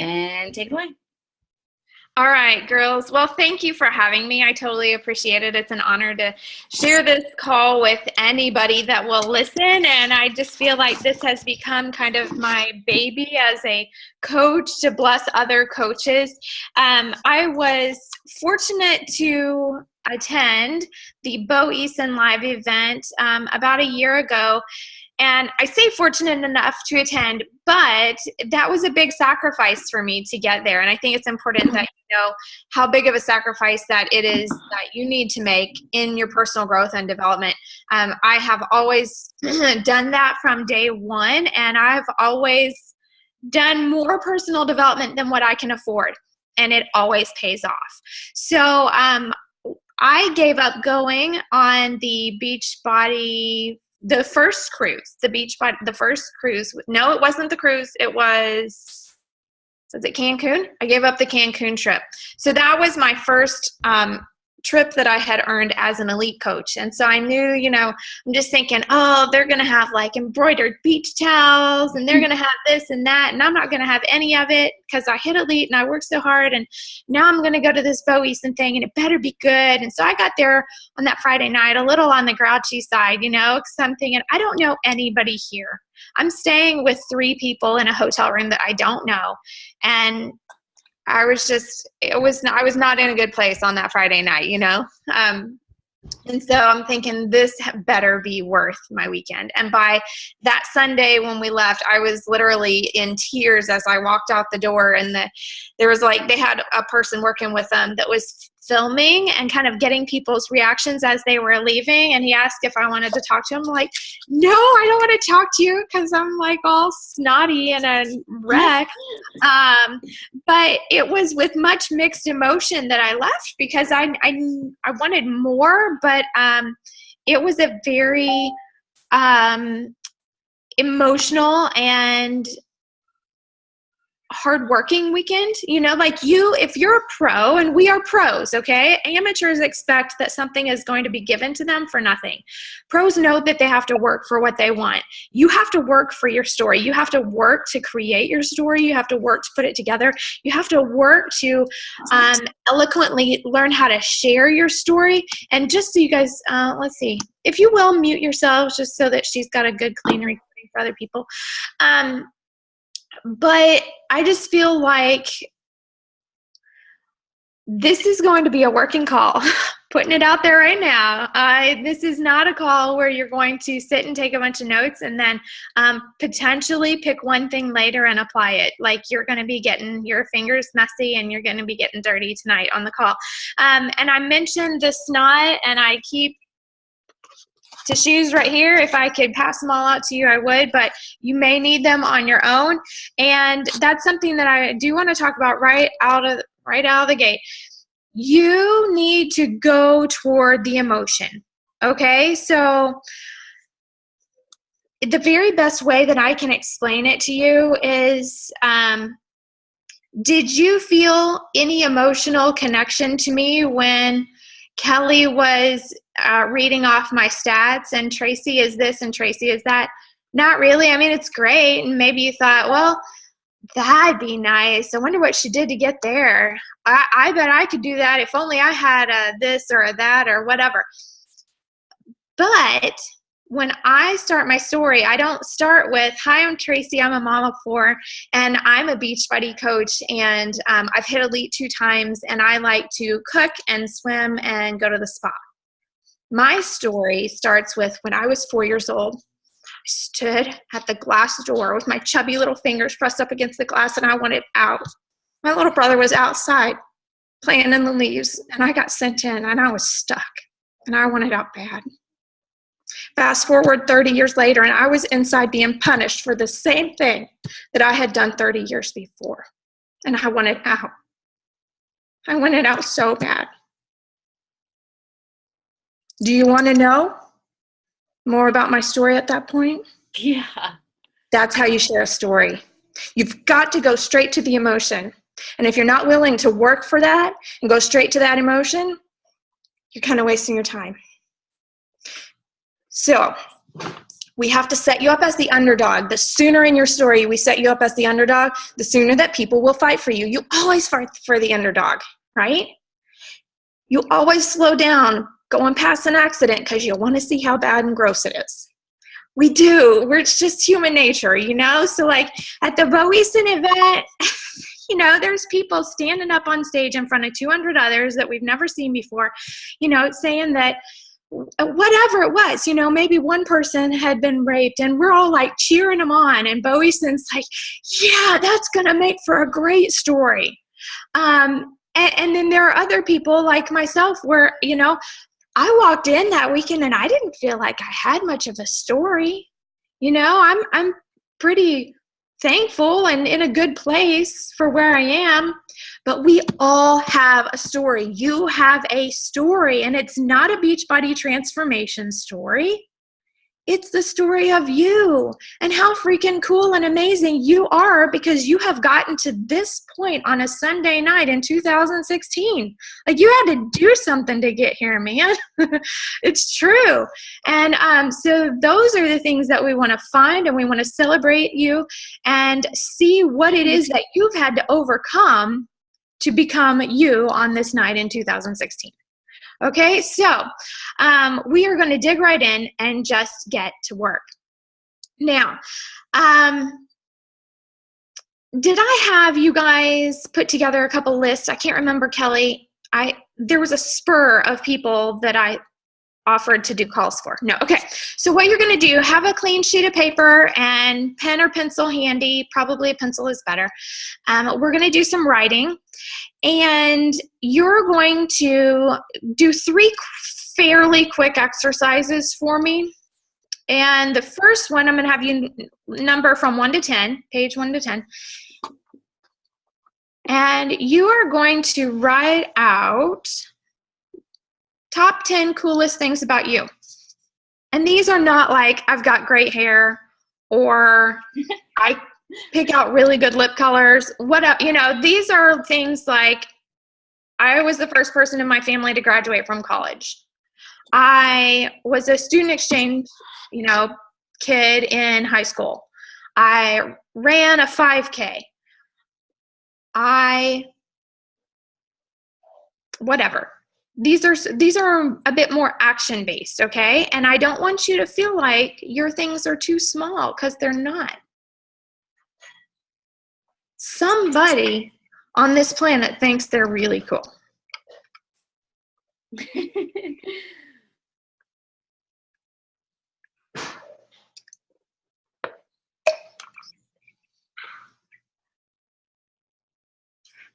and take it away. All right, girls. Well, thank you for having me. I totally appreciate it. It's an honor to share this call with anybody that will listen. And I just feel like this has become kind of my baby as a coach to bless other coaches. I was fortunate to attend the Bo Eason Live event about a year ago. And I say fortunate enough to attend, but that was a big sacrifice for me to get there. And I think it's important that you know how big of a sacrifice that it is that you need to make in your personal growth and development. I have always done that from day one, and I've always done more personal development than what I can afford, and it always pays off. So I gave up going on the Beachbody, the first cruise, the first cruise. No, it wasn't the cruise. It was it Cancun? I gave up the Cancun trip. So that was my first trip that I had earned as an elite coach. And so I knew, I'm just thinking, oh, they're going to have like embroidered beach towels and they're going to have this and that. And I'm not going to have any of it because I hit elite and I worked so hard. And now I'm going to go to this Bo Eason thing and it better be good. And so I got there on that Friday night, a little on the grouchy side, because I'm thinking, I don't know anybody here. I'm staying with 3 people in a hotel room that I don't know. And I was not in a good place on that Friday night, and so I'm thinking this better be worth my weekend. And by that Sunday when we left, I was literally in tears as I walked out the door. And there was they had a person working with them that was filming and kind of getting people's reactions as they were leaving. And he asked if I wanted to talk to him. I'm like, no, I don't want to talk to you because I'm all snotty and a wreck. But it was with much mixed emotion that I left because I wanted more, but it was a very emotional and hardworking weekend. If you're a pro, and we are pros, okay? Amateurs expect that something is going to be given to them for nothing. Pros know that they have to work for what they want. You have to work for your story. You have to work to create your story. You have to work to put it together. You have to work to eloquently learn how to share your story. And just so you guys, let's see, if you will, mute yourselves just so that she's got a good, clean recording for other people. But I just feel like this is going to be a working call. Putting it out there right now. This is not a call where you're going to sit and take a bunch of notes and then potentially pick one thing later and apply it. You're going to be getting your fingers messy and you're going to be getting dirty tonight on the call. And I mentioned the snot, and I keep tissues right here. If I could pass them all out to you, I would, but you may need them on your own. And that's something that I do want to talk about right out of the gate. You need to go toward the emotion. Okay. So the very best way that I can explain it to you is, did you feel any emotional connection to me when Kelly was reading off my stats and Traci is this and Traci is that? Not really. I mean, it's great. And maybe you thought, well, that'd be nice. I wonder what she did to get there. I bet I could do that if only I had a this or a that or whatever. But when I start my story, I don't start with, hi, I'm Traci, I'm a mom of 4, and I'm a Beachbody coach, and I've hit elite 2 times, and I like to cook and swim and go to the spa. My story starts with when I was 4 years old. I stood at the glass door with my chubby little fingers pressed up against the glass, and I wanted out. My little brother was outside playing in the leaves, and I got sent in, and I was stuck, and I wanted out bad. Fast forward 30 years later, and I was inside being punished for the same thing that I had done 30 years before, and I wanted out. I wanted out so bad. Do you want to know more about my story at that point? Yeah. That's how you share a story. You've got to go straight to the emotion. And if you're not willing to work for that and go straight to that emotion, you're kind of wasting your time. So We have to set you up as the underdog. The sooner in your story we set you up as the underdog, the sooner that people will fight for you. You always fight for the underdog, right? You always slow down going past an accident because you want to see how bad and gross it is. We do. It's just human nature, you know? So like at the Boeisen event, you know, there's people standing up on stage in front of 200 others that we've never seen before, you know, saying that whatever it was, you know, maybe one person had been raped and we're all like cheering them on. And Boeisen's like, yeah, that's going to make for a great story. And then there are other people like myself where, you know, I walked in that weekend and I didn't feel like I had much of a story. You know, I'm pretty thankful and in a good place for where I am, but we all have a story. You have a story, and it's not a Beachbody transformation story. It's the story of you and how freaking cool and amazing you are because you have gotten to this point on a Sunday night in 2016. Like, you had to do something to get here, man. It's true. And so those are the things that we want to find, and we want to celebrate you and see what it is that you've had to overcome to become you on this night in 2016. Okay, so we are going to dig right in and just get to work. Now, did I have you guys put together a couple lists? I can't remember, Kelly. There was a spur of people that I offered to do calls for. No, okay. So what you're going to do, have a clean sheet of paper and pen or pencil handy. Probably a pencil is better. We're going to do some writing. And you're going to do 3 fairly quick exercises for me. And the first one, I'm going to have you number from 1 to 10, page 1 to 10. And you are going to write out top 10 coolest things about you. And these are not like, I've got great hair, or I pick out really good lip colors. You know, these are things like, I was the first person in my family to graduate from college. I was a student exchange, you know, kid in high school. I ran a 5K. Whatever. These are a bit more action based, okay? And I don't want you to feel like your things are too small, because they're not. Somebody on this planet thinks they're really cool.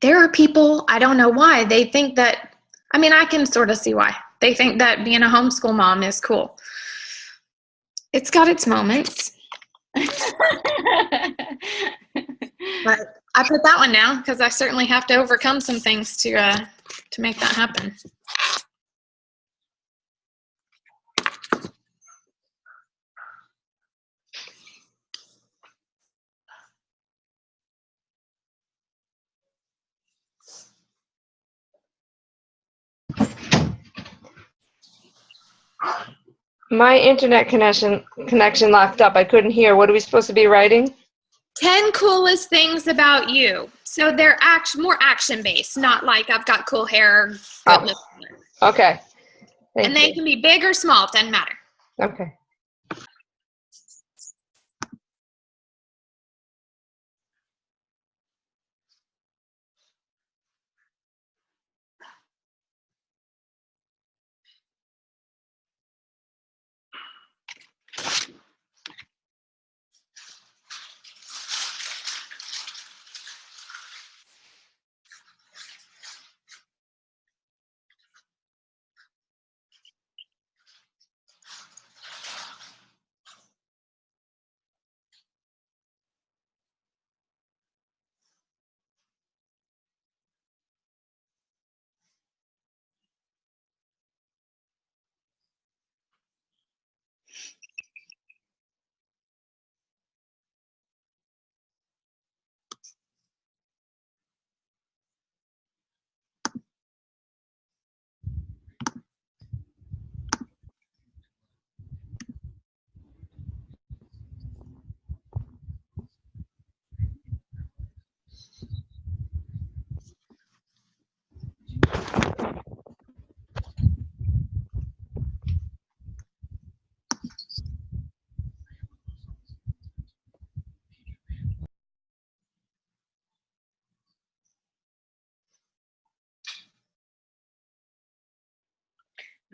There are people, I don't know why, they think that, I mean, I can sort of see why. They think that being a homeschool mom is cool. It's got its moments. But I put that one down because I certainly have to overcome some things to make that happen. My internet connection locked up. I couldn't hear. What are we supposed to be writing? 10 coolest things about you. So they're more action-based, not like I've got cool hair. Oh, okay. And they can be big or small. It doesn't matter. Okay.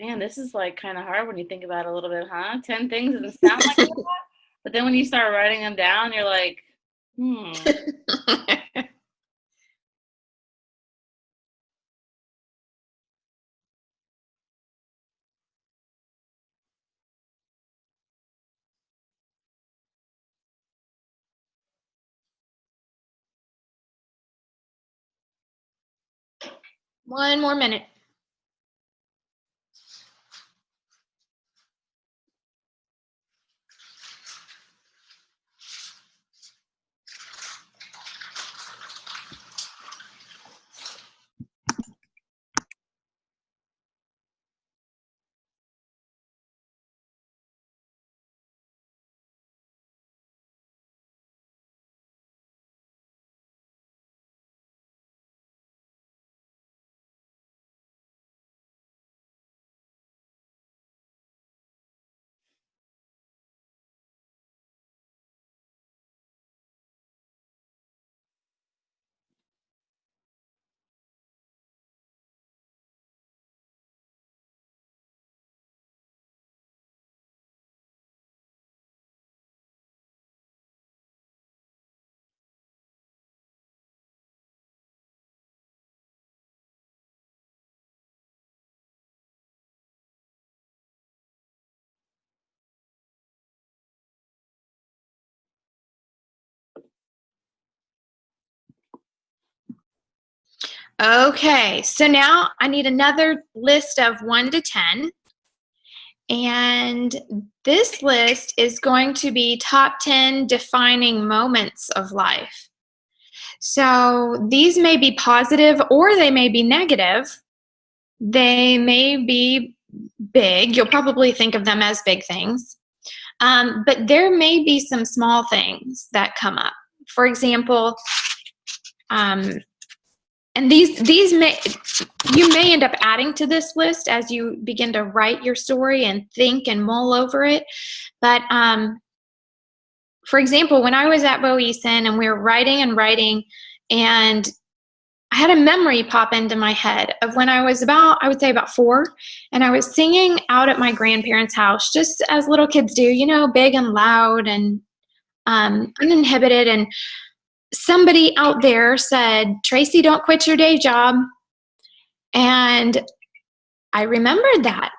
Man, this is like kind of hard when you think about it a little bit, huh? 10 things doesn't sound like a lot, but then when you start writing them down, you're like, hmm. 1 more minute. Okay, so now I need another list of 1 to 10. And this list is going to be top 10 defining moments of life. So these may be positive or they may be negative. They may be big. You'll probably think of them as big things. But there may be some small things that come up. For example, and these may, you may end up adding to this list as you begin to write your story and think and mull over it. But for example, when I was at Boeason and we were writing and writing, and I had a memory pop into my head of when I was about, I would say about 4, and I was singing out at my grandparents' house, just as little kids do, you know, big and loud and uninhibited. And somebody out there said, "Traci, don't quit your day job." And I remembered that.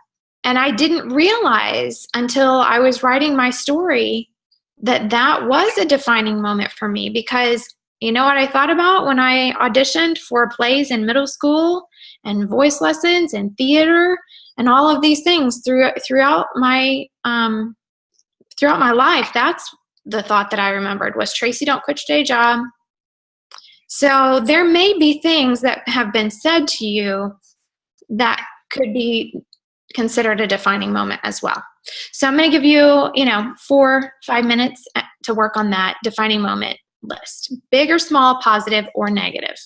And I didn't realize until I was writing my story that that was a defining moment for me, because you know what I thought about when I auditioned for plays in middle school and voice lessons and theater and all of these things throughout my life. That's the thought that I remembered was, "Traci, don't quit your day job." So there may be things that have been said to you that could be considered a defining moment as well. So I'm going to give you, 4-5 minutes to work on that defining moment list, big or small, positive or negative.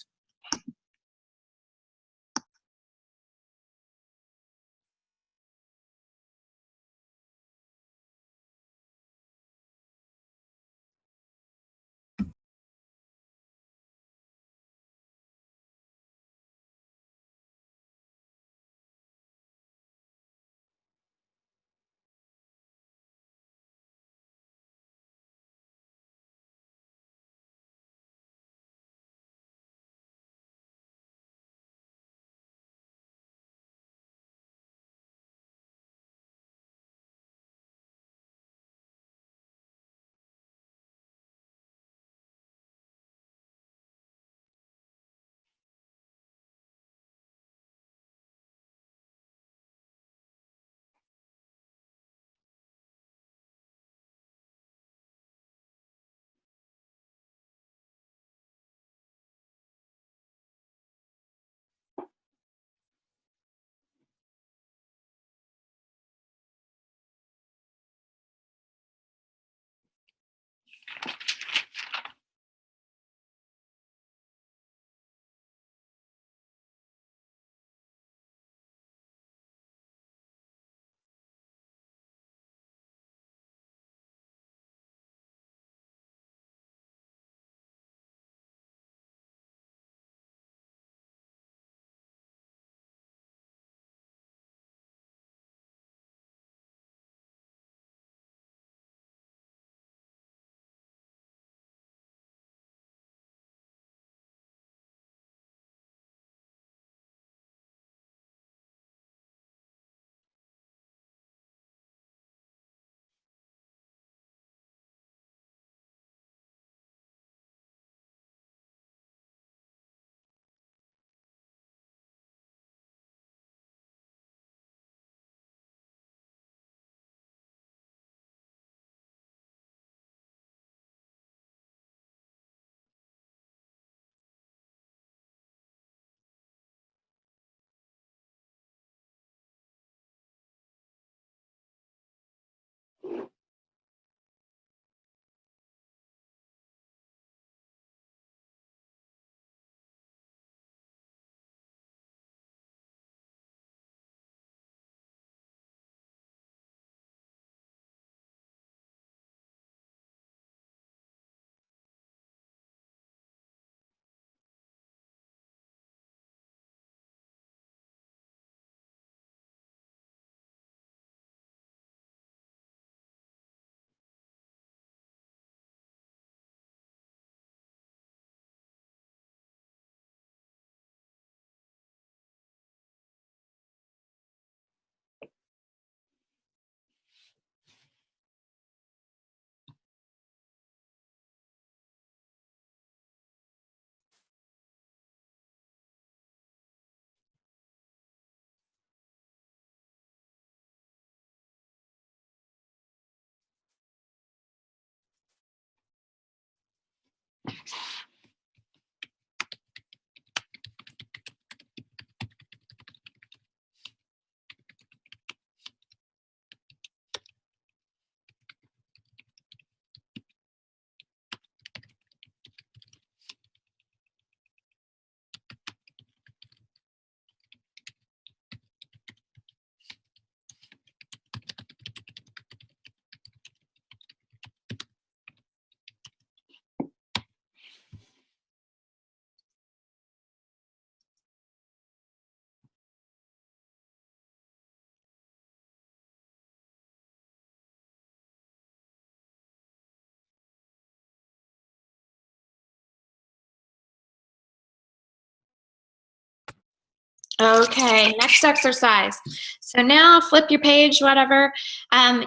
Okay, next exercise. So now flip your page, whatever.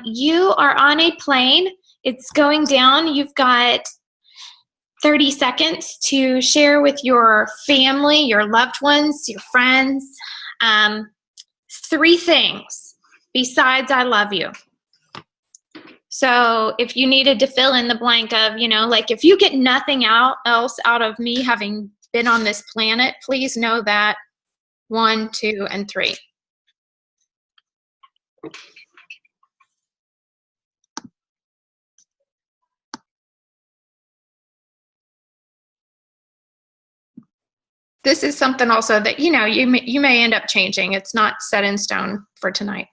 You are on a plane. It's going down. You've got 30 seconds to share with your family, your loved ones, your friends, 3 things besides I love you. So if you needed to fill in the blank of, like if you get nothing else out of me having been on this planet, please know that 1, 2, and 3. This is something also that, you may end up changing. It's not set in stone for tonight.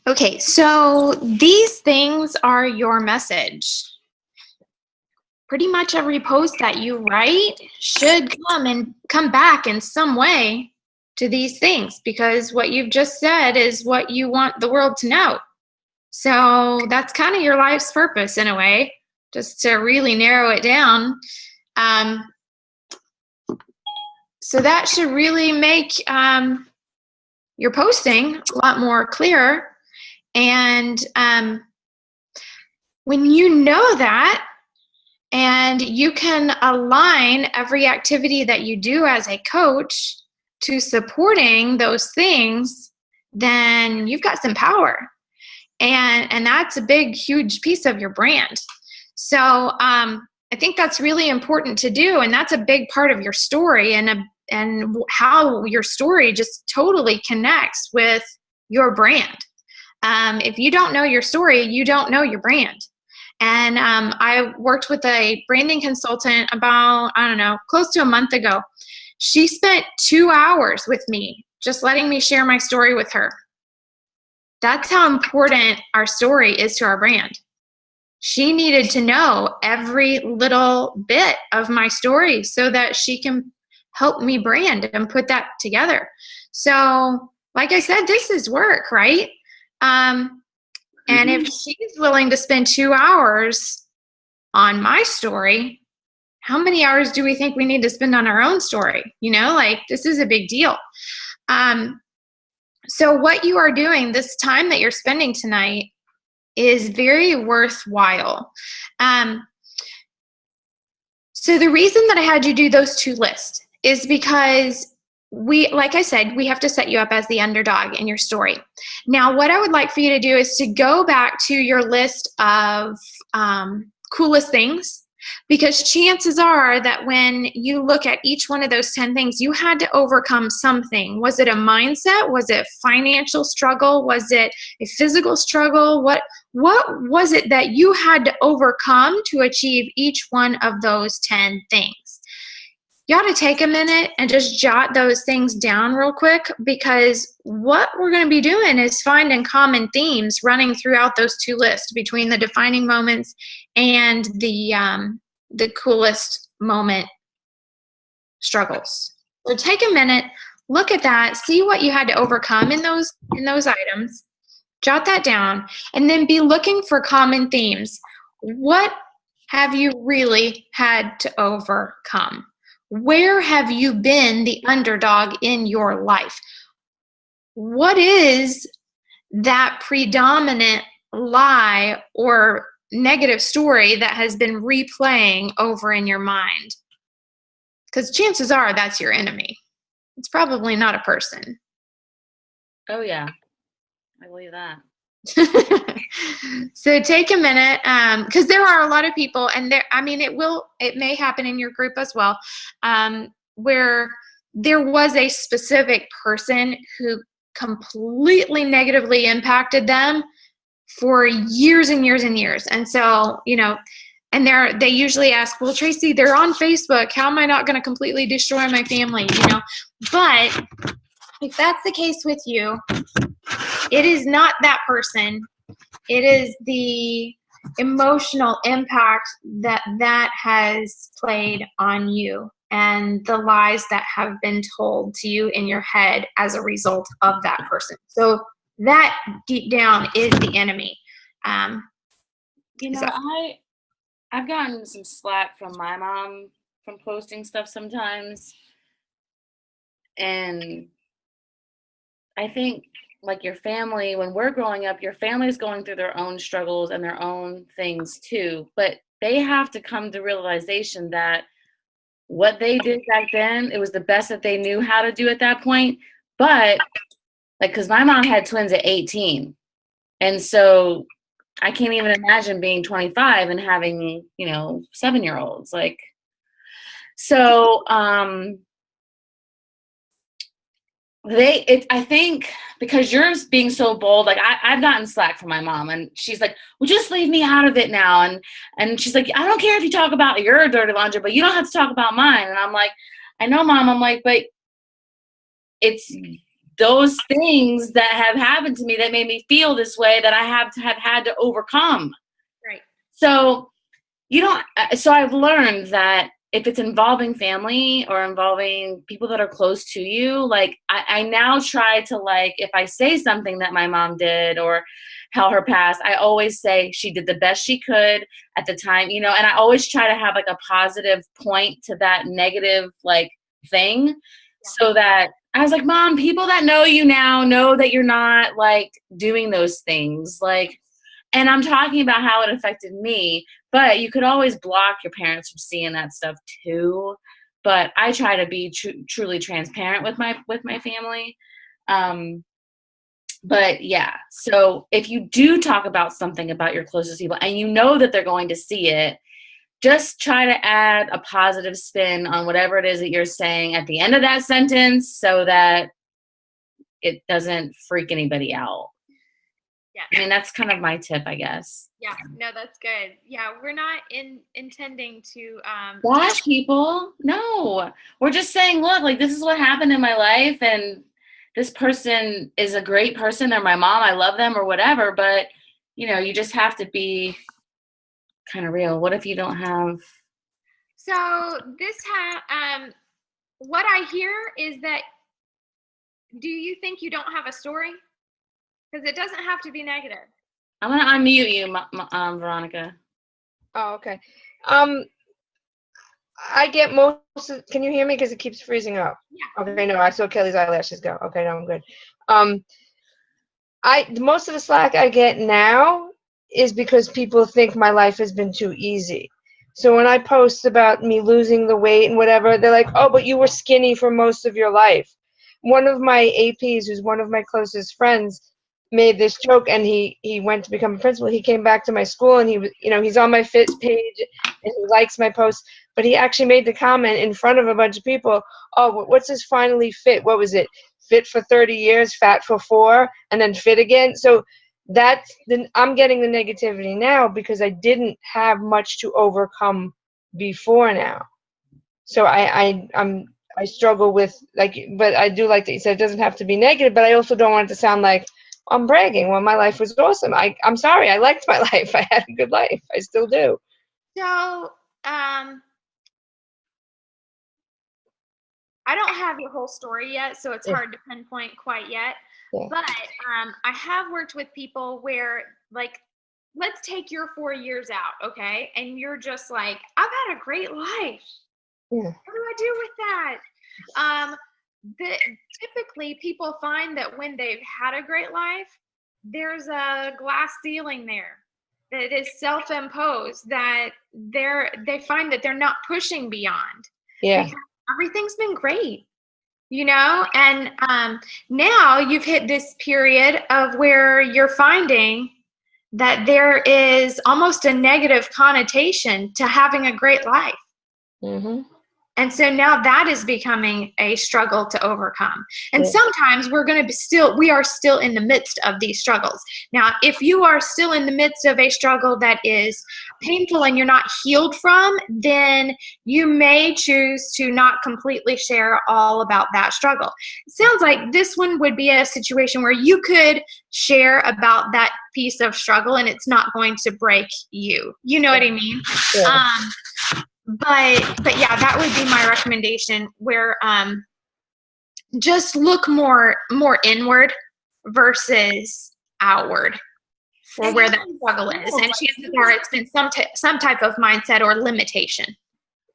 Okay, so these things are your message. Pretty much every post that you write should come back in some way to these things, because what you've just said is what you want the world to know. So that's kind of your life's purpose in a way, just to really narrow it down. So that should really make your posting a lot more clear. And when you know that, and you can align every activity that you do as a coach to supporting those things, then you've got some power. And that's a big, huge piece of your brand. So I think that's really important to do. And that's a big part of your story, and how your story just totally connects with your brand. If you don't know your story, you don't know your brand. And I worked with a branding consultant about, close to a month ago. She spent 2 hours with me, just letting me share my story with her. That's how important our story is to our brand. She needed to know every little bit of my story so that she can help me brand and put that together. So, like I said, this is work, right? And if she's willing to spend 2 hours on my story, how many hours do we think we need to spend on our own story? This is a big deal. So what you are doing, this time that you're spending tonight, is very worthwhile. So the reason that I had you do those 2 lists is because like I said, we have to set you up as the underdog in your story. Now, what I would like for you to do is to go back to your list of coolest things, because chances are that when you look at each one of those 10 things, you had to overcome something. Was it a mindset? Was it financial struggle? Was it a physical struggle? What was it that you had to overcome to achieve each one of those 10 things? You ought to take a minute and just jot those things down real quick, because what we're going to be doing is finding common themes running throughout those two lists between the defining moments and the coolest moment struggles. So take a minute, look at that, see what you had to overcome in those items, jot that down, and then be looking for common themes. What have you really had to overcome? Where have you been the underdog in your life? What is that predominant lie or negative story that has been replaying over in your mind? Because chances are that's your enemy. It's probably not a person. Oh, yeah. I believe that. So take a minute, because there are a lot of people, and it may happen in your group as well, where there was a specific person who completely negatively impacted them for years and years and years. And so, and they usually ask, well, Traci, they're on Facebook. How am I not going to completely destroy my family? But if that's the case with you, it is not that person. It is the emotional impact that has played on you and the lies that have been told to you in your head as a result of that person. So that deep down is the enemy. I've gotten some slack from my mom from posting stuff sometimes. And I think, like, your family, when we're growing up, your family is going through their own struggles and their own things too. But they have to come to realization that what they did back then, it was the best that they knew how to do at that point. But, like, because my mom had twins at 18. And so I can't even imagine being 25 and having, 7-year-olds. Like, so, I think because you're being so bold, like I've gotten slack from my mom, and she's like, well, just leave me out of it now. And she's like, I don't care if you talk about your dirty laundry, but you don't have to talk about mine. And I'm like, I know, Mom. I'm like, but it's those things that have happened to me that made me feel this way that I have had to overcome. Right. So so I've learned that if it's involving family or involving people that are close to you, like I now try to, like, if I say something that my mom did or how her passed, I always say she did the best she could at the time, and I always try to have, like, a positive point to that negative, like, thing. Yeah. So that I was like, Mom, people that know you now know that you're not, like, doing those things. Like, and I'm talking about how it affected me, but you could always block your parents from seeing that stuff too. But I try to be truly transparent with my family. But yeah, so if you do talk about something about your closest people and you know that they're going to see it, just try to add a positive spin on whatever it is that you're saying at the end of that sentence so that it doesn't freak anybody out. Yeah. I mean, that's kind of my tip, I guess. Yeah, no, that's good. Yeah, we're not intending to bash people. No, we're just saying, look, like, this is what happened in my life, and this person is a great person. They're my mom. I love them, or whatever. But you just have to be kind of real. What if you don't have? So this what I hear is that, do you think you don't have a story? Because it doesn't have to be negative. I'm going to unmute you, Veronica. Oh, okay. I get most of, can you hear me? Because it keeps freezing up. Yeah. Okay, no, I saw Kelly's eyelashes go. Okay, now I'm good. Most of the slack I get now is because people think my life has been too easy. So when I post about me losing the weight and whatever, they're like, oh, but you were skinny for most of your life. one of my APs, who's one of my closest friends, made this joke, and he went to become a principal. He came back to my school, and he was, he's on my Fit page, and he likes my posts. But he actually made the comment in front of a bunch of people, "Oh, what's this finally fit? What was it? Fit for 30 years, fat for 4, and then fit again." So I'm getting the negativity now because I didn't have much to overcome before now. So I struggle with, like, but I do like that you said it doesn't have to be negative, but I also don't want it to sound like I'm bragging when my life was awesome. I'm sorry, I liked my life. I had a good life. I still do. So, I don't have your whole story yet, so it's hard to pinpoint quite yet. Yeah. But I have worked with people where, like, let's take your 4 years out, okay? And you're just like, I've had a great life. Yeah. What do I do with that? Typically, people find that when they've had a great life, there's a glass ceiling there that is self-imposed, that they find that they're not pushing beyond. Yeah. Because everything's been great, and now you've hit this period of where you're finding that there is almost a negative connotation to having a great life. Mm-hmm. And so now that is becoming a struggle to overcome. And sometimes we are still in the midst of these struggles. Now, if you are still in the midst of a struggle that is painful and you're not healed from, then you may choose to not completely share all about that struggle. It sounds like this one would be a situation where you could share about that piece of struggle and it's not going to break you. You know what I mean? Yeah. But yeah, that would be my recommendation, where just look more inward versus outward for where that struggle is. And chances are it's been some type of mindset or limitation.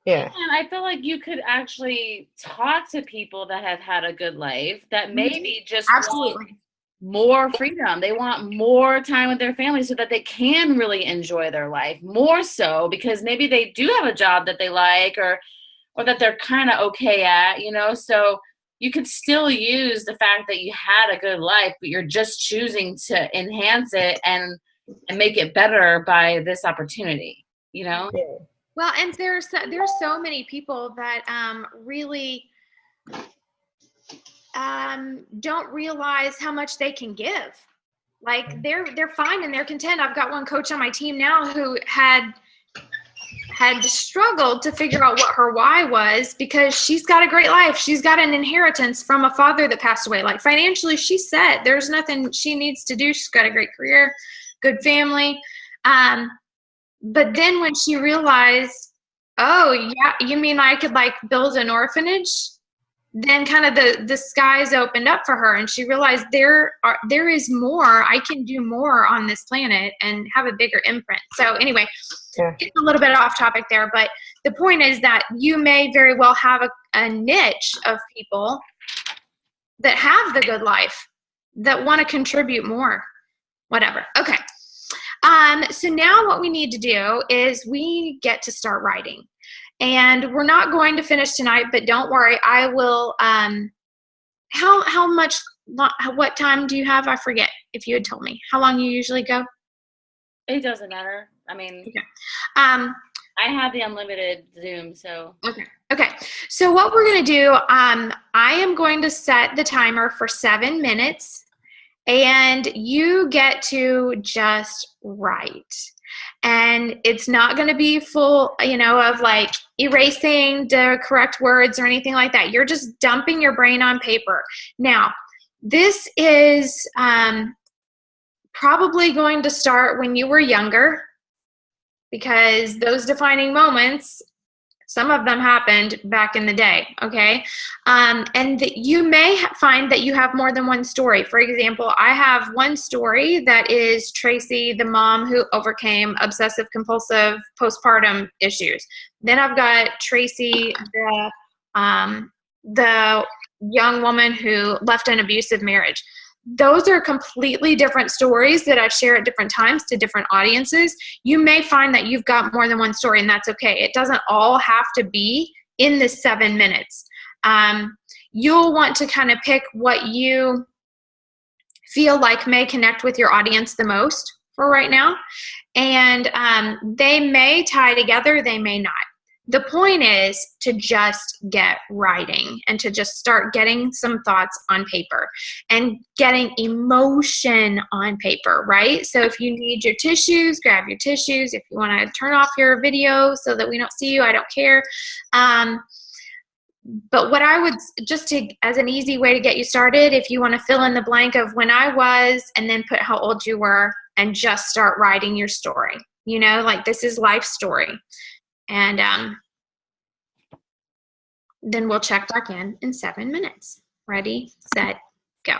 Yeah. And I feel like you could actually talk to people that have had a good life that maybe just want more freedom. They want more time with their family so that they can really enjoy their life more so, because maybe they do have a job that they like or that they're kind of okay at, so you could still use the fact that you had a good life, but you're just choosing to enhance it and make it better by this opportunity, Well, and there's so many people that really don't realize how much they can give. Like they're fine and they're content. I've got one coach on my team now who had struggled to figure out what her why was, because she's got a great life. She's got an inheritance from a father that passed away. Like financially, she's set. There's nothing she needs to do. She's got a great career, good family. But then when she realized, oh yeah, you mean I could like build an orphanage? Then kind of the skies opened up for her, and she realized there is more. I can do more on this planet and have a bigger imprint. So anyway, it's a little bit off topic there, but the point is that you may very well have a niche of people that have the good life that want to contribute more, whatever. Okay. So now what we need to do is we get to start writing. And we're not going to finish tonight, but don't worry. I will, what time do you have? I forget if you had told me. How long you usually go? It doesn't matter. I mean, okay. I have the unlimited Zoom, so. Okay. So what we're going to do, I am going to set the timer for 7 minutes, and you get to just write. And it's not going to be full, of like erasing the correct words or anything like that. You're just dumping your brain on paper. Now, this is probably going to start when you were younger, because those defining moments, some of them happened back in the day, okay? And you may find that you have more than one story. For example, I have one story that is Tracy, the mom who overcame obsessive-compulsive postpartum issues. Then I've got Tracy, the young woman who left an abusive marriage. Those are completely different stories that I share at different times to different audiences. You may find that you've got more than one story, and that's okay. It doesn't all have to be in the 7 minutes. you'll want to kind of pick what you feel like may connect with your audience the most for right now. And they may tie together, they may not. The point is to just get writing and to just start getting some thoughts on paper and getting emotion on paper, right? So if you need your tissues, grab your tissues. If you want to turn off your video so that we don't see you, I don't care. But what I would just to, as an easy way to get you started, if you want to fill in the blank of when I was and then put how old you were and just start writing your story, you know, like this is life story. And then we'll check back in 7 minutes. Ready, set, go.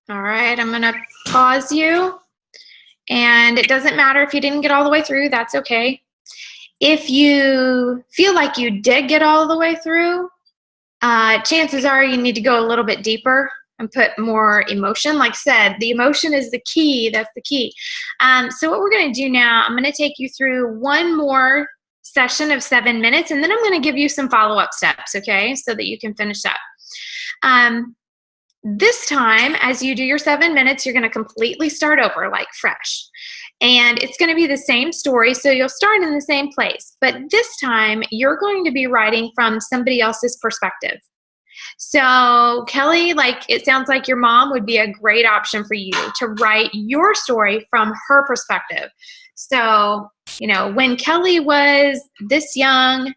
All right, I'm gonna pause you. And it doesn't matter if you didn't get all the way through, that's okay. If you feel like you did get all the way through, chances are you need to go a little bit deeper and put more emotion. Like I said, the emotion is the key. That's the key. So what we're going to do now, I'm going to take you through one more session of 7 minutes, and then I'm going to give you some follow-up steps, okay, so that you can finish up. This time, as you do your 7 minutes, you're going to completely start over, like fresh. And it's going to be the same story, so you'll start in the same place. But this time, you're going to be writing from somebody else's perspective. So, Kelly, like it sounds like your mom would be a great option for you to write your story from her perspective. So, when Kelly was this young,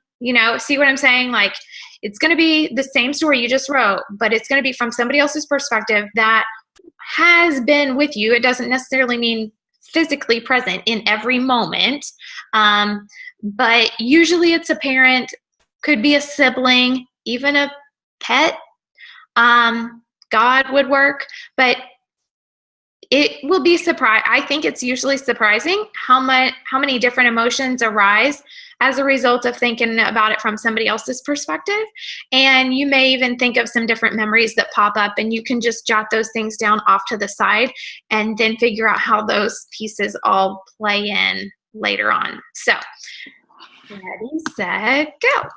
see what I'm saying? Like, it's going to be the same story you just wrote, but it's going to be from somebody else's perspective that has been with you. It doesn't necessarily mean physically present in every moment, but usually it's a parent, could be a sibling, even a pet. God would work, but it will be surprised. I think it's usually surprising how many different emotions arise as a result of thinking about it from somebody else's perspective. And you may even think of some different memories that pop up, and you can just jot those things down off to the side and then figure out how those pieces all play in later on. So, ready, set, go.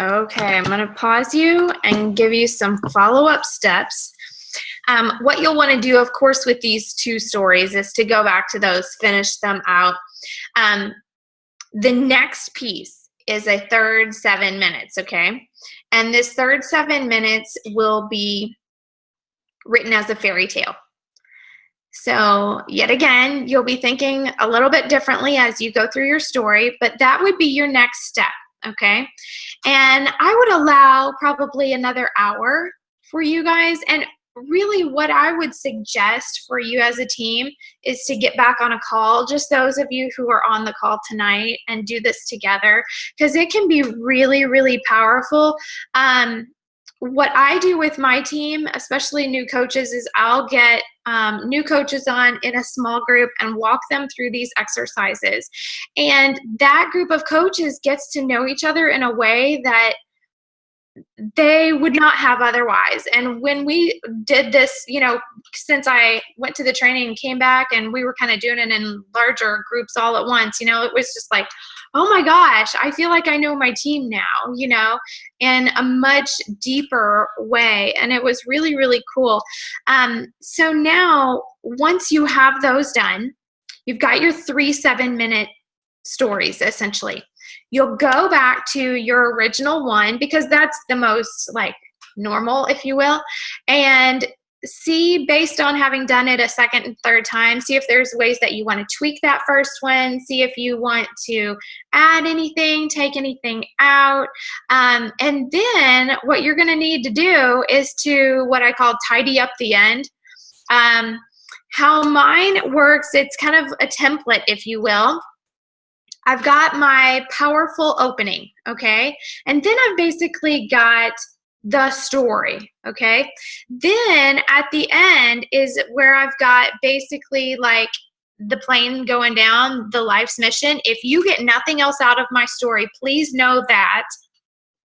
Okay, I'm going to pause you and give you some follow-up steps. What you'll want to do, of course, with these 2 stories is to go back to those, finish them out. The next piece is a third 7 minutes, okay? And this third 7 minutes will be written as a fairy tale. So yet again, you'll be thinking a little bit differently as you go through your story, but that would be your next step, okay? And I would allow probably another hour for you guys. And really what I would suggest for you as a team is to get back on a call, just those of you who are on the call tonight, and do this together, because it can be really, really powerful. What I do with my team, especially new coaches, is I'll get new coaches on in a small group and walk them through these exercises. And that group of coaches gets to know each other in a way that they would not have otherwise. And when we did this, you know, since I went to the training and came back and we were kind of doing it in larger groups all at once, you know, it was just like, oh my gosh, I feel like I know my team now, you know, in a much deeper way. And it was really, really cool. So now, once you have those done, you've got your 3 7-minute stories, essentially. You'll go back to your original one, because that's the most like normal, if you will, and see, based on having done it a second and third time, see if there's ways that you want to tweak that first one, see if you want to add anything, take anything out. And then what you're going to need to do is to what I call tidy up the end. How mine works, it's kind of a template, if you will. I've got my powerful opening, okay? And then I've basically got the story, okay? Then at the end is where I've got basically like the plane going down, the life's mission. If you get nothing else out of my story, please know that.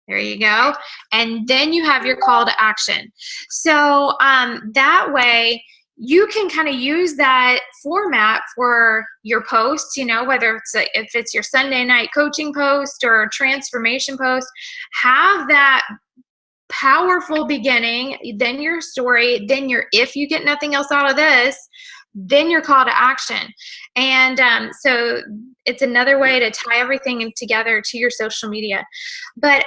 There you go. And then you have your call to action. So that way, you can kind of use that format for your posts, you know, whether it's if it's your Sunday night coaching post or transformation post, have that powerful beginning, then your story, then your, if you get nothing else out of this, then your call to action. And so it's another way to tie everything together to your social media. But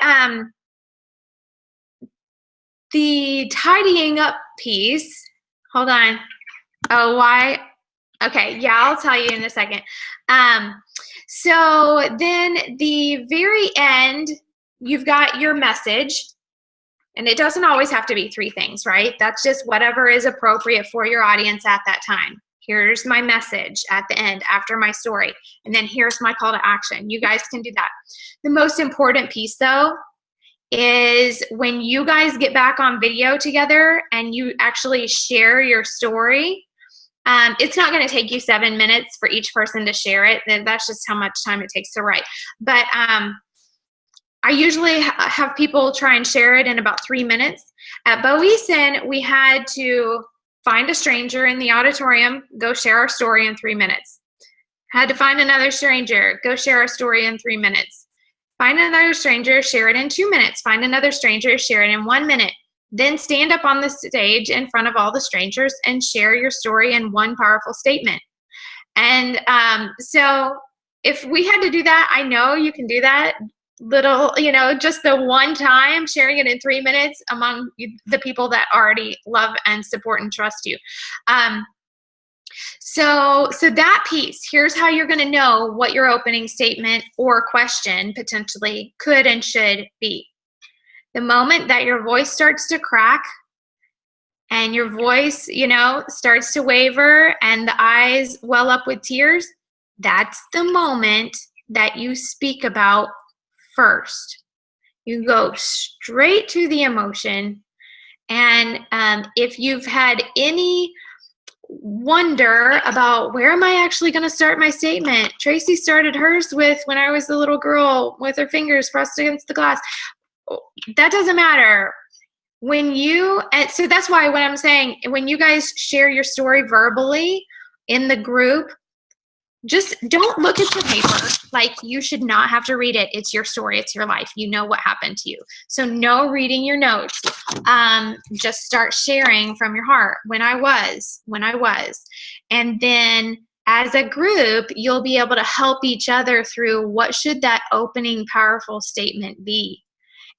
the tidying up piece, hold on. Oh, why? Okay, yeah, I'll tell you in a second. So then the very end, you've got your message, and it doesn't always have to be 3 things, right? That's just whatever is appropriate for your audience at that time. Here's my message at the end after my story, and then here's my call to action. You guys can do that. The most important piece, though, is when you guys get back on video together and you actually share your story. It's not going to take you 7 minutes for each person to share it. That's just how much time it takes to write. But I usually have people try and share it in about 3 minutes. At Boeson, we had to find a stranger in the auditorium, go share our story in 3 minutes. Had to find another stranger, go share our story in 3 minutes. Find another stranger, share it in 2 minutes. Find another stranger, share it in 1 minute. Then stand up on the stage in front of all the strangers and share your story in one powerful statement. And so if we had to do that, I know you can do that little, you know, just the one time, sharing it in 3 minutes among the people that already love and support and trust you. So that piece, here's how you're going to know what your opening statement or question potentially could and should be. The moment that your voice starts to crack and your voice, you know, starts to waver and the eyes well up with tears, that's the moment that you speak about first. You go straight to the emotion. And if you've had any wonder about where am I actually going to start my statement, Traci started hers with when I was a little girl with her fingers pressed against the glass. That doesn't matter. When you, and so that's why when I'm saying, when you guys share your story verbally in the group, just don't look at your paper. Like, you should not have to read it. It's your story. It's your life. You know what happened to you. So no reading your notes. Just start sharing from your heart. When I was. And then as a group, you'll be able to help each other through what should that opening powerful statement be.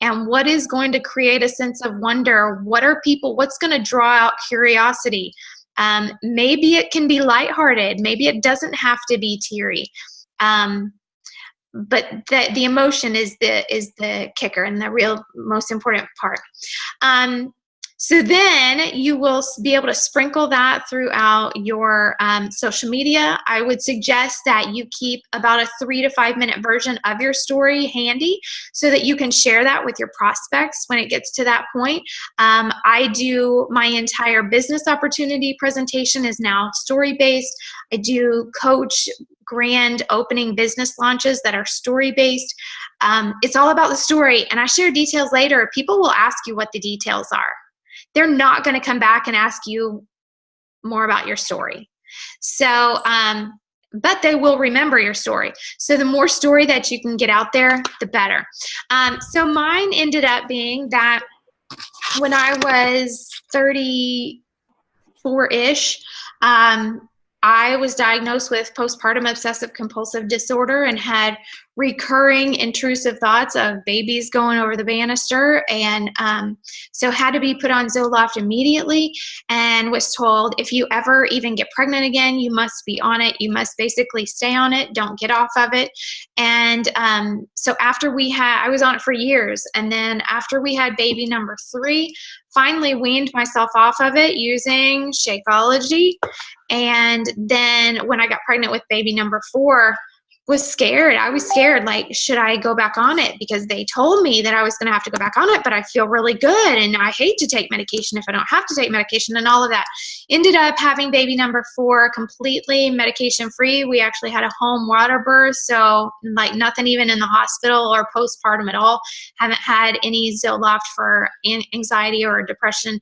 And what is going to create a sense of wonder? What's going to draw out curiosity? Maybe it can be lighthearted. Maybe it doesn't have to be teary. But the emotion is the kicker and the real most important part. So then you will be able to sprinkle that throughout your social media. I would suggest that you keep about a 3 to 5 minute version of your story handy so that you can share that with your prospects when it gets to that point. I do my entire business opportunity presentation is now story-based. I do coach grand opening business launches that are story-based. It's all about the story, and I share details later. People will ask you what the details are. They're not going to come back and ask you more about your story. So, but they will remember your story. So the more story that you can get out there, the better. So mine ended up being that when I was 34-ish, I was diagnosed with postpartum obsessive compulsive disorder and had recurring intrusive thoughts of babies going over the banister, and so had to be put on Zoloft immediately, and was told, if you ever even get pregnant again, you must be on it. You must basically stay on it. Don't get off of it. And so after I was on it for years, and then after we had baby number 3, finally weaned myself off of it using Shakeology. And then when I got pregnant with baby number 4, was scared. I was scared, like, should I go back on it? Because they told me that I was going to have to go back on it, but I feel really good, and I hate to take medication if I don't have to take medication, and all of that. Ended up having baby number 4 completely medication-free. We actually had a home water birth, so like nothing even in the hospital or postpartum at all. Haven't had any Zoloft for anxiety or depression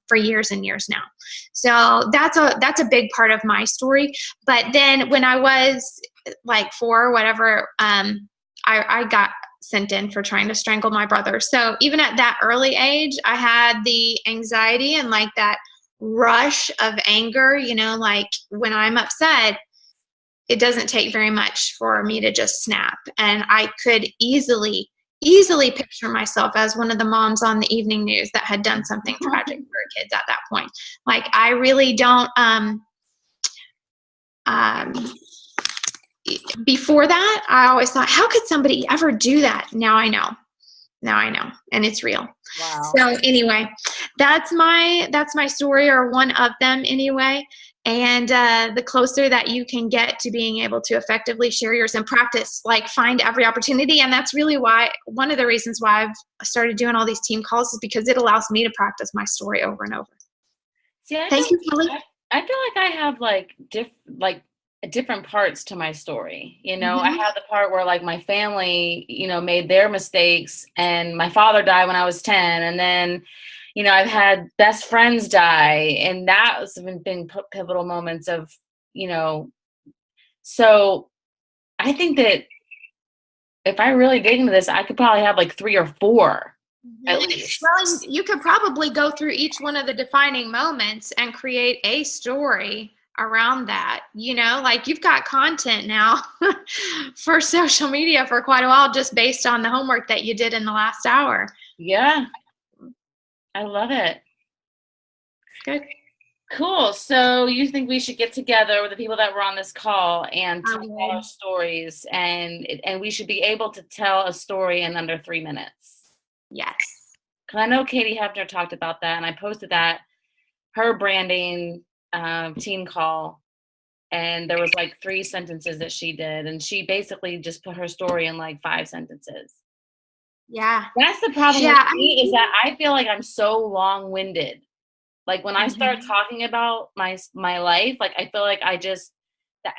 for years and years now. So that's a big part of my story. But then when I was like 4 or whatever, I got sent in for trying to strangle my brother. So even at that early age, I had the anxiety and like that rush of anger, like when I'm upset, it doesn't take very much for me to just snap. And I could easily picture myself as one of the moms on the evening news that had done something tragic for her kids at that point. Like, I really don't, before that, I always thought, how could somebody ever do that? Now I know, and it's real. Wow. So anyway, that's my story, or one of them anyway. And the closer that you can get to being able to effectively share yours and practice, like, find every opportunity. And that's really one of the reasons why I've started doing all these team calls, is because it allows me to practice my story over and over. See, Thank you, Kelly. I feel like I have different parts to my story. I have the part where like my family, made their mistakes, and my father died when I was 10. And then, I've had best friends die, and that has been pivotal moments of, so I think that if I really dig into this, I could probably have like 3 or 4 at least. Well, you could probably go through each one of the defining moments and create a story around that. Like, you've got content now for social media for quite a while, just based on the homework that you did in the last hour. Yeah. I love it. Good. Cool. So you think we should get together with the people that were on this call and tell our stories, and we should be able to tell a story in under 3 minutes? Yes. Because I know Katie Hefner talked about that, and I posted that, her branding team call, and there was like 3 sentences that she did, and she basically just put her story in like 5 sentences. Yeah. That's the problem with me, is that I feel like I'm so long-winded. Like, when I start talking about my life, like, I feel like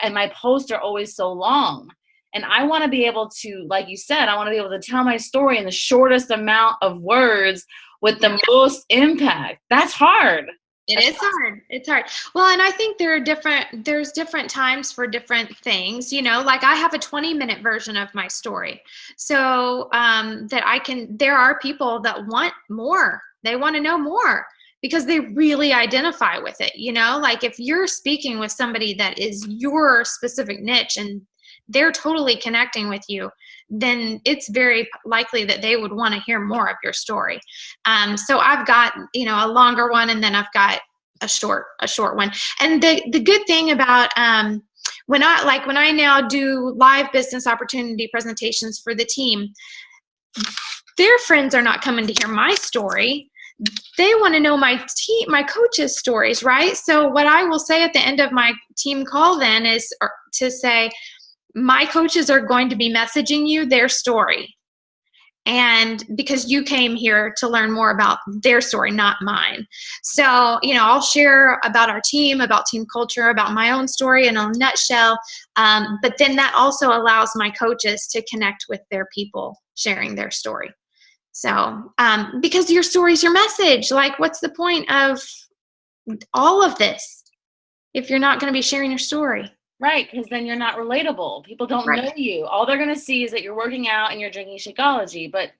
and my posts are always so long. And I want to be able to, like you said, I want to be able to tell my story in the shortest amount of words with the most impact. That's hard. It is hard. It's hard. Well, and I think there's different times for different things, you know, like I have a 20-minute version of my story. So there are people that want more. They want to know more because they really identify with it, you know, like if you're speaking with somebody that is your specific niche and they're totally connecting with you, then it's very likely that they would want to hear more of your story. So I've got, you know, a longer one, and then I've got a short one. And the good thing about when I now do live business opportunity presentations for the team, their friends are not coming to hear my story. They want to know my coaches' stories, right? So what I will say at the end of my team call then is to say, my coaches are going to be messaging you their story. And because you came here to learn more about their story, not mine. So, you know, I'll share about our team, about team culture, about my own story in a nutshell. But then that also allows my coaches to connect with their people sharing their story. So, because your story is your message, like what's the point of all of this if you're not going to be sharing your story? Right, because then you're not relatable. People don't know you. All they're going to see is that you're working out and you're drinking Shakeology, but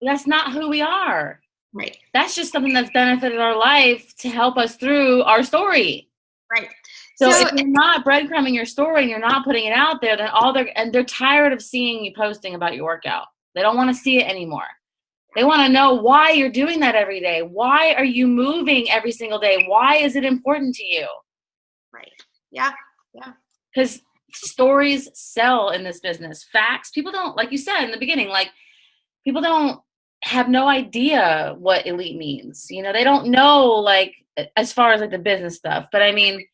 that's not who we are. Right. That's just something that's benefited our life to help us through our story. Right. So if you're not breadcrumbing your story and you're not putting it out there, then they're tired of seeing you posting about your workout. They don't want to see it anymore. They want to know why you're doing that every day. Why are you moving every single day? Why is it important to you? Right. Yeah. Yeah. Because stories sell in this business. Facts, people don't, like you said in the beginning, like people don't have no idea what elite means. You know, they don't know, like, as far as like the business stuff. But I mean,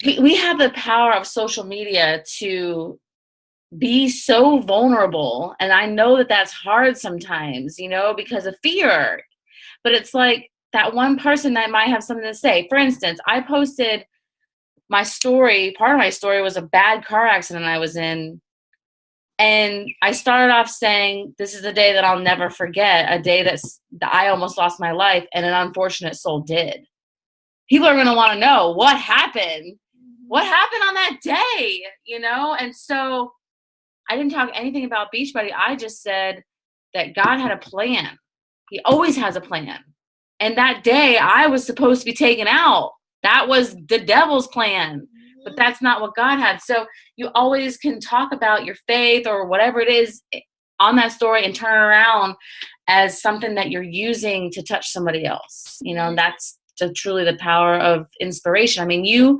we have the power of social media to be so vulnerable. And I know that that's hard sometimes, you know, because of fear. But it's like that one person that might have something to say. For instance, I posted my story. Part of my story was a bad car accident I was in. And I started off saying, this is a day that I'll never forget, a day that I almost lost my life and an unfortunate soul did. People are going to want to know what happened. What happened on that day, you know? And so I didn't talk anything about Beachbody. I just said that God had a plan. He always has a plan. And that day I was supposed to be taken out. That was the devil's plan, but that's not what God had. So you always can talk about your faith or whatever it is on that story and turn it around as something that you're using to touch somebody else. You know, and that's truly the power of inspiration. I mean, you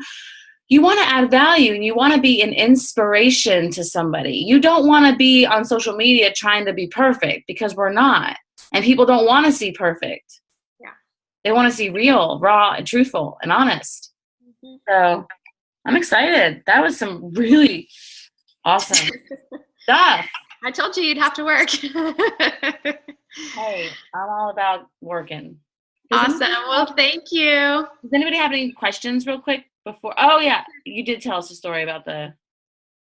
want to add value and you want to be an inspiration to somebody. You don't want to be on social media trying to be perfect, because we're not. And people don't want to see perfect. They want to see real, raw, and truthful, and honest. Mm-hmm. So I'm excited. That was some really awesome stuff. I told you you'd have to work. Hey, I'm all about working. Awesome. Well, thank you. Does anybody have any questions real quick before? Oh, yeah. You did tell us a story about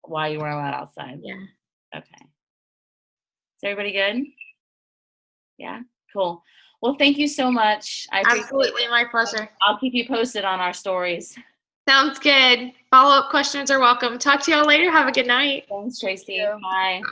why you weren't allowed outside. Yeah. Okay. Is everybody good? Yeah? Cool. Well, thank you so much. Absolutely, my pleasure. I'll keep you posted on our stories. Sounds good. Follow-up questions are welcome. Talk to y'all later. Have a good night. Thanks, Tracy. Bye.